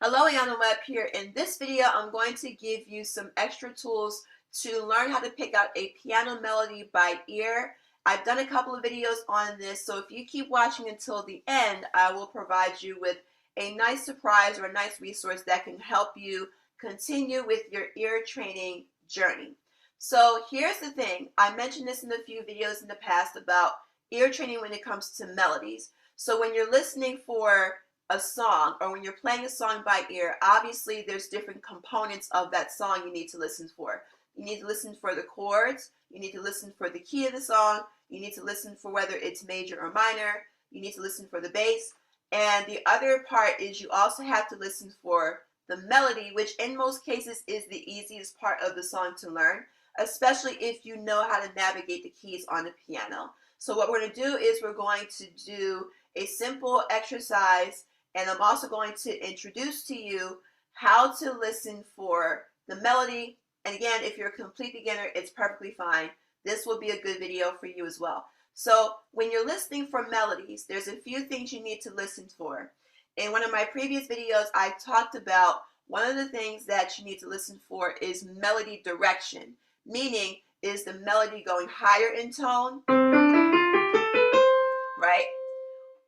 Hello, Yana Webb here. In this video, I'm going to give you some extra tools to learn how to pick out a piano melody by ear. I've done a couple of videos on this, so if you keep watching until the end, I will provide you with a nice surprise or a nice resource that can help you continue with your ear training journey. So here's the thing. I mentioned this in a few videos in the past about ear training when it comes to melodies. So when you're listening for a song or when you're playing a song by ear, obviously there's different components of that song you need to listen for. You need to listen for the chords, you need to listen for the key of the song, you need to listen for whether it's major or minor, you need to listen for the bass, and the other part is you also have to listen for the melody, which in most cases is the easiest part of the song to learn, especially if you know how to navigate the keys on the piano. So what we're going to do is we're going to do a simple exercise, and I'm also going to introduce to you how to listen for the melody. And again, if you're a complete beginner, it's perfectly fine. This will be a good video for you as well. So when you're listening for melodies, there's a few things you need to listen for. In one of my previous videos, I talked about one of the things that you need to listen for is melody direction, meaning is the melody going higher in tone, right?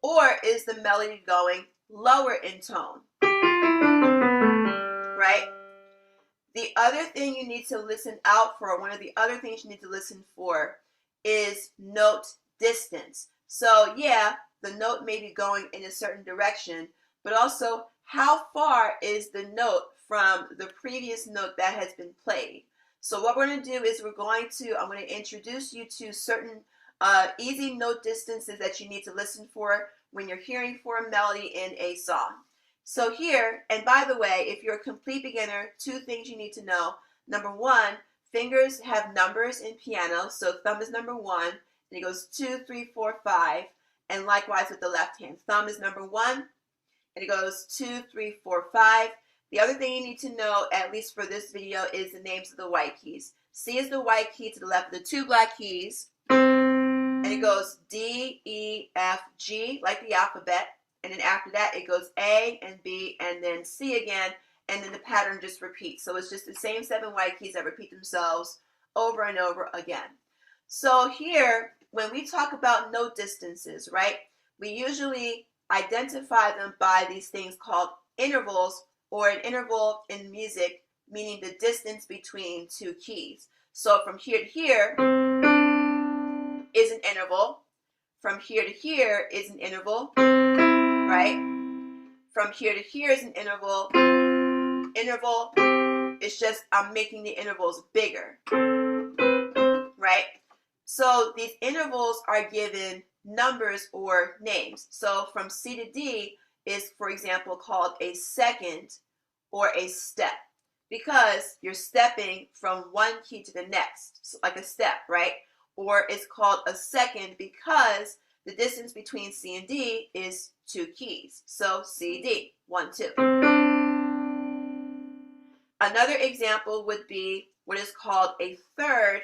Or is the melody going lower in tone, right? The other thing you need to listen out for, one of the other things you need to listen for is note distance. So yeah, the note may be going in a certain direction, but also how far is the note from the previous note that has been played. So what we're going to do is I'm going to introduce you to certain easy note distances that you need to listen for when you're hearing for a melody in a song. So here, and by the way, if you're a complete beginner, two things you need to know. Number one, fingers have numbers in piano. So thumb is number 1, and it goes 2, 3, 4, 5. And likewise with the left hand. Thumb is number 1, and it goes 2, 3, 4, 5. The other thing you need to know, at least for this video, is the names of the white keys. C is the white key to the left of the two black keys. And it goes D, E, F, G, like the alphabet. And then after that, it goes A and B and then C again. And then the pattern just repeats. So it's just the same 7 white keys that repeat themselves over and over again. So here, when we talk about note distances, right, we usually identify them by these things called intervals, or an interval in music, meaning the distance between two keys. So from here to here is an interval. From here to here is an interval, right? From here to here is an interval. Interval, it's just I'm making the intervals bigger, right? So these intervals are given numbers or names. So from C to D is, for example, called a second or a step, because you're stepping from one key to the next, so like a step, right? Or it's called a second because the distance between C and D is 2 keys. So C, D, 1, 2. Another example would be what is called a third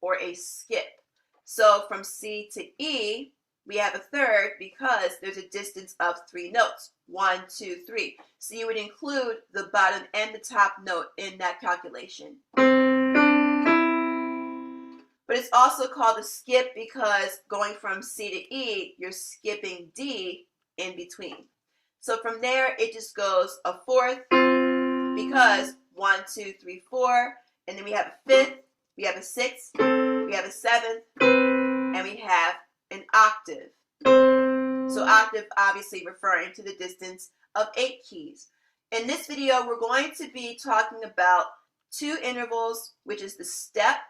or a skip. So from C to E, we have a third because there's a distance of 3 notes. 1, 2, 3. So you would include the bottom and the top note in that calculation. But it's also called a skip because going from C to E, you're skipping D in between. So from there, it just goes a fourth because 1, 2, 3, 4. And then we have a fifth, we have a sixth, we have a seventh, and we have an octave. So octave obviously referring to the distance of 8 keys. In this video, we're going to be talking about 2 intervals, which is the step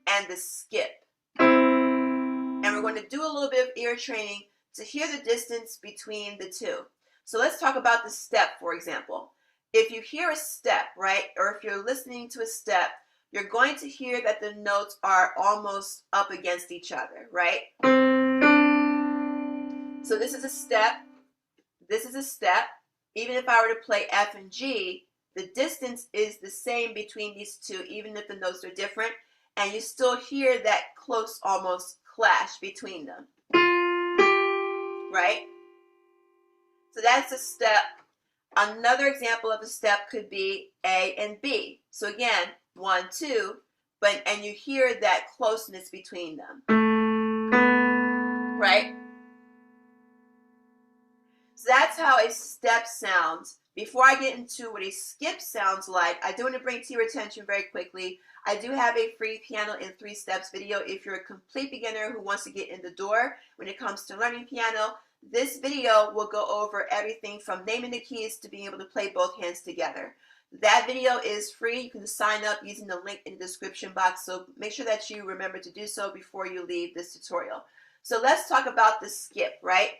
and the skip. And we're going to do a little bit of ear training to hear the distance between the two. So let's talk about the step, for example. If you hear a step, right, or if you're listening to a step, you're going to hear that the notes are almost up against each other, right? So this is a step, this is a step. Even if I were to play F and G, the distance is the same between these two, even if the notes are different, and you still hear that close almost clash between them, right? So that's a step Another example of a step could be A and B. So again, 1, 2, and you hear that closeness between them, right? So that's how a step sounds. Before I get into what a skip sounds like, I do want to bring to your attention very quickly, I do have a free piano in 3 steps video. If you're a complete beginner who wants to get in the door when it comes to learning piano, this video will go over everything from naming the keys to being able to play both hands together. That video is free. You can sign up using the link in the description box, so make sure that you remember to do so before you leave this tutorial. So let's talk about the skip, right?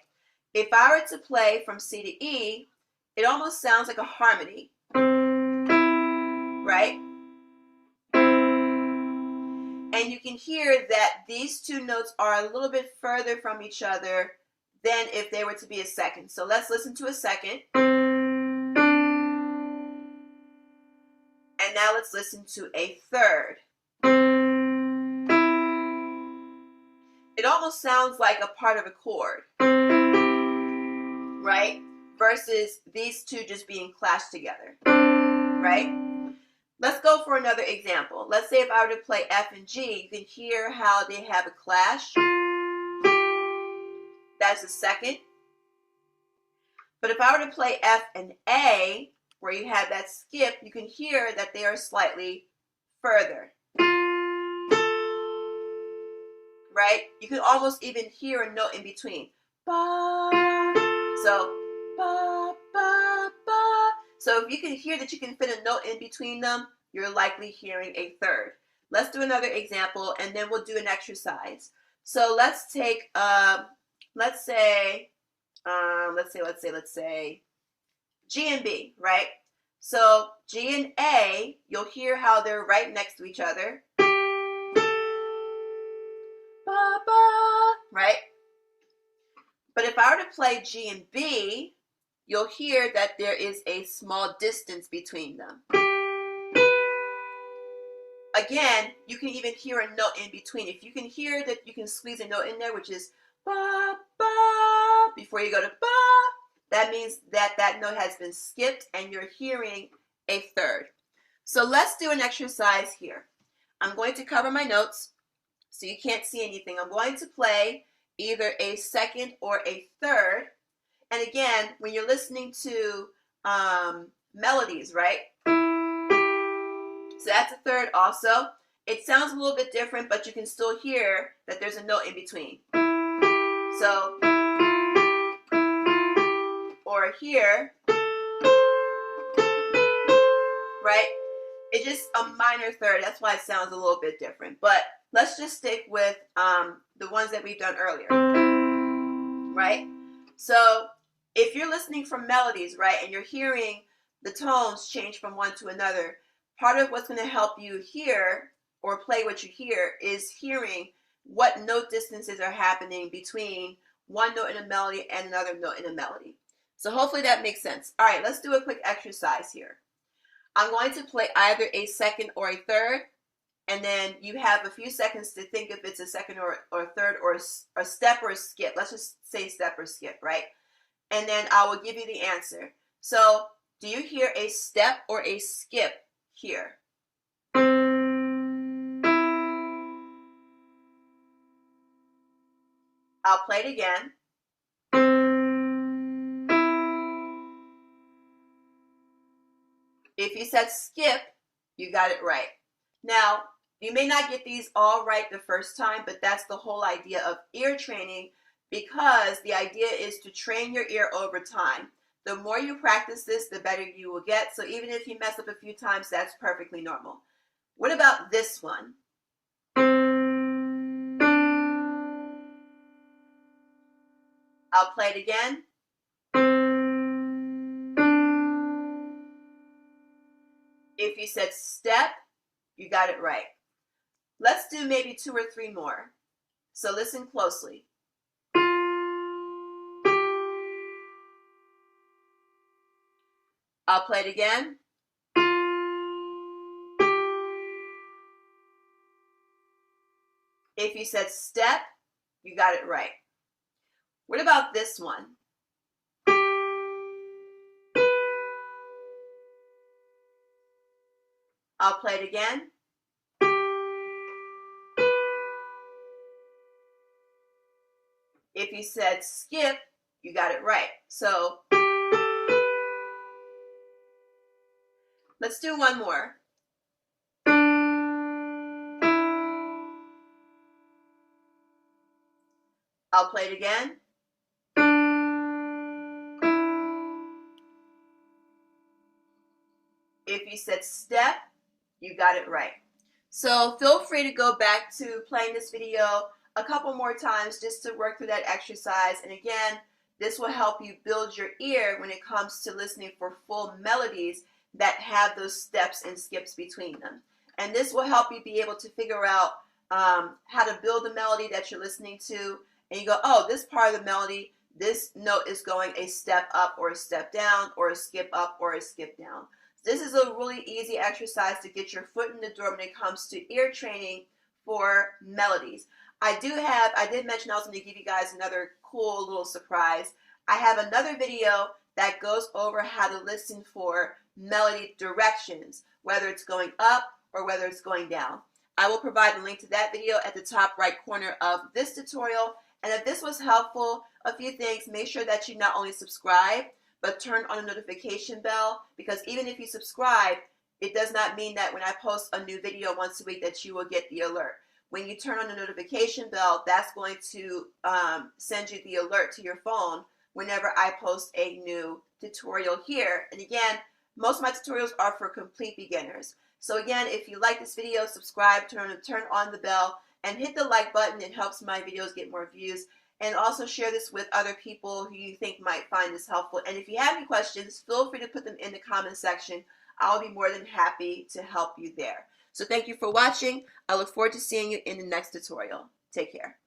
If I were to play from C to E, it almost sounds like a harmony, right? And you can hear that these two notes are a little bit further from each other than if they were to be a second. So let's listen to a second. And now let's listen to a third. It almost sounds like a part of a chord, right? Versus these two just being clashed together, right? Let's go for another example. Let's say if I were to play F and G, you can hear how they have a clash. That's the second. But if I were to play F and A, where you have that skip, you can hear that they are slightly further, right? You can almost even hear a note in between. Ba. So, ba, ba, ba. So if you can hear that you can fit a note in between them, you're likely hearing a third. Let's do another example, and then we'll do an exercise. So let's take, let's say G and B, right? So G and A, you'll hear how they're right next to each other. Ba, ba, right? But if I were to play G and B, you'll hear that there is a small distance between them. Again, you can even hear a note in between. If you can hear that you can squeeze a note in there, which is ba, ba, before you go to ba, that means that that note has been skipped and you're hearing a third. So let's do an exercise here. I'm going to cover my notes so you can't see anything. I'm going to play either a second or a third. And again, when you're listening to melodies, right? So that's a third also. It sounds a little bit different, but you can still hear that there's a note in between. So, or here, right? It's just a minor third. That's why it sounds a little bit different. But let's just stick with the ones that we've done earlier, right? So if you're listening for melodies, right, and you're hearing the tones change from one to another, part of what's going to help you hear or play what you hear is hearing what note distances are happening between one note in a melody and another note in a melody. So hopefully that makes sense. All right, let's do a quick exercise here. I'm going to play either a second or a third, and then you have a few seconds to think if it's a second or a third or a step or a skip. Let's just say step or skip, right? And then I will give you the answer. So do you hear a step or a skip here? I'll play it again. If you said skip, you got it right. Now, you may not get these all right the first time, but that's the whole idea of ear training, because the idea is to train your ear over time. The more you practice this, the better you will get. So even if you mess up a few times, that's perfectly normal. What about this one? I'll play it again. If you said step, you got it right. Let's do maybe 2 or 3 more. So listen closely. I'll play it again. If you said step, you got it right. What about this one? I'll play it again. If you said skip, you got it right. So let's do one more. I'll play it again. If you said step, you got it right. So feel free to go back to playing this video a couple more times just to work through that exercise. And again, this will help you build your ear when it comes to listening for full melodies that have those steps and skips between them. And this will help you be able to figure out how to build the melody that you're listening to. And you go, oh, this part of the melody, this note is going a step up or a step down or a skip up or a skip down. This is a really easy exercise to get your foot in the door when it comes to ear training for melodies. I did mention I was going to give you guys another cool little surprise. I have another video that goes over how to listen for melody directions, whether it's going up or whether it's going down. I will provide a link to that video at the top right corner of this tutorial. And if this was helpful, a few things, make sure that you not only subscribe, but turn on the notification bell, because even if you subscribe, it does not mean that when I post a new video once a week that you will get the alert. When you turn on the notification bell, that's going to send you the alert to your phone whenever I post a new tutorial here. And again, most of my tutorials are for complete beginners. So again, if you like this video, subscribe, turn on the bell, and hit the like button. It helps my videos get more views. And also share this with other people who you think might find this helpful. And if you have any questions, feel free to put them in the comment section. I'll be more than happy to help you there. So thank you for watching. I look forward to seeing you in the next tutorial. Take care.